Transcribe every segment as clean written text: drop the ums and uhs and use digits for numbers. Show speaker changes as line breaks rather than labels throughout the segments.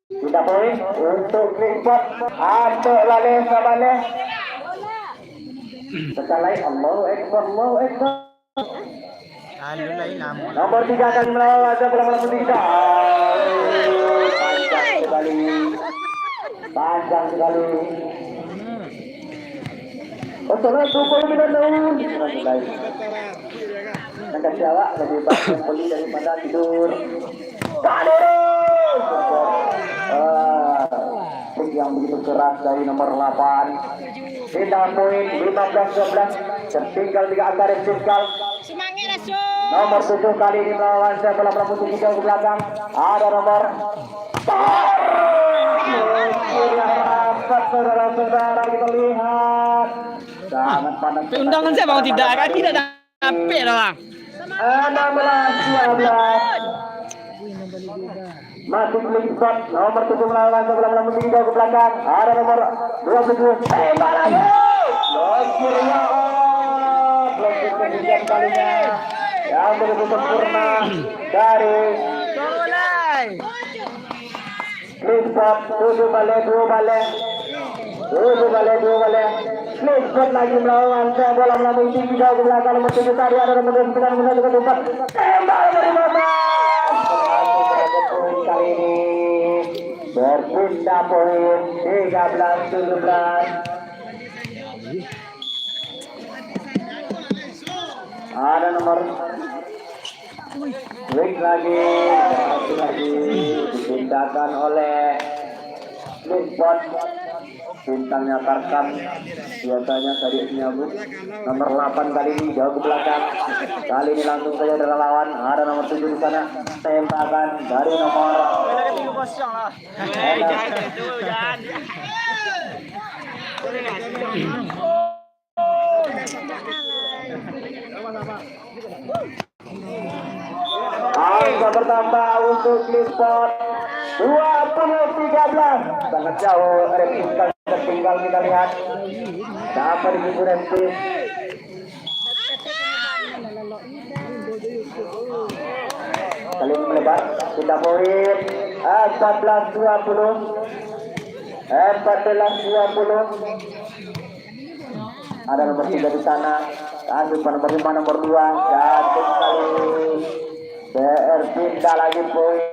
Kita poin untuk Clifford. Atuk laleh sabaleh. Sekalai Allahu Akbar, Allahu Akbar. Nomor 3 kali melawan Azam bola nomor 3. Panjang sekali. Assalamualaikum warahmatullahi wabarakatuh. Angkat Jawa lebih banyak beli daripada tidur. Yang begitu keras dari nomor 8. Kita poin 15-12. Tertinggal 3 angka tertinggal. Nomor 7 kali ini melawan saya bola melambung ke belakang. Ada nomor saudara-saudara kita lihat. Sangat panas.
Undangan saya mau tidak kan tidak sampai doang.
16-12. Masih Clifford nomor 7 melawan sebelah melambung ke belakang. Ada nomor 27. Tembak lagi. Blokir kemudian kalinya yang begitu sempurna dari Clifford. 7 balik. Clifford lagi melawan saya bola melambung tinggi jauh ke belakang. Nomor 7 tadi ada nomor 9 nomor 1 ke 4. Tembak dari Mama. Kali ini berpindah poin 13-17. Ada nomor Wing lagi dipindahkan oleh Clifford. Bintangnya Tarkan biasanya tadi menyambut nomor 8 kali ini jauh ke belakang. Kali ini langsung saja dari lawan. Ada nomor 7 di sana. Tembakan dari nomor angka bertambah untuk Clifford 20-13. Sangat jauh Reptis tertinggal kita lihat. Dapat dibuku Reptis. Kali ini melebar. Kita poin 14-20. Ada nomor 3 di sana. Lanjut nomor 5 nomor 2. Jatuh sekali. BR pindah lagi poin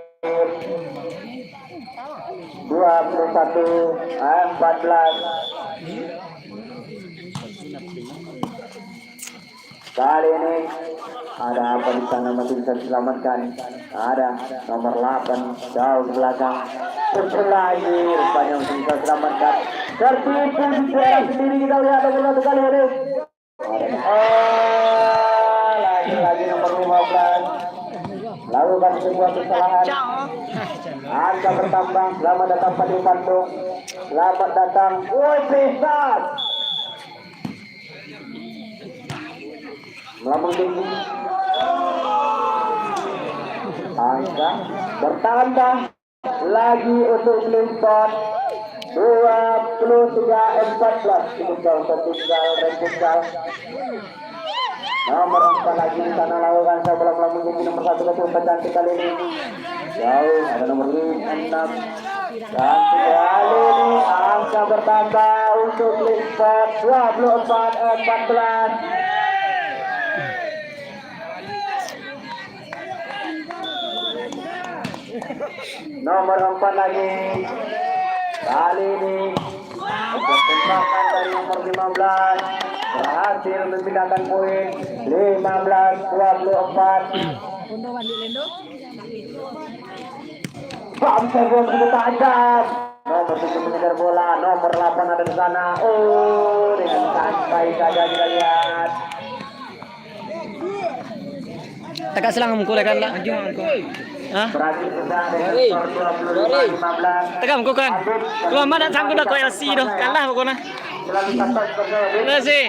21-14. Kali ini ada apa di sana masih bisa diselamatkan. Ada nomor 8 jauh ke belakang. Lagi rupanya masih bisa diselamatkan. Tertipu di daerah sendiri kita lihat nomor 1 kali ini. Lagi nomor 15. Lakukan sebuah kesalahan. Angka bertambah. Selamat datang Padi Bandung. Selamat datang. Woi Pesat. Melambung tinggi. Angka bertambah lagi untuk Clifford 23-14. Tinggal tertinggal. Nomor 4 lagi di sana lakukan saya bola melambung tinggi nomor 1 ketua cantik kali ini. Jauh ada nomor 6. Dan kali ini angka bertambah untuk Clifford 24-14. Nomor 4 lagi. Kali ini tembakan dari nomor 15 berhasil memindahkan poin 15-24. Bangsa gol cukup tajam. Nomor 7 mengejar bola, nomor 8 ada di sana. Oh, dengan santai saja kita lihat.
Tegak selang mengkulekan lah. Hah?
Berhasil sudah dengan skor 25-15.
Tegak mengkulekan. Lu amat tak sanggup dah kau LC doh. Kalah pokoknya.
Selalu satu
Terima kasih.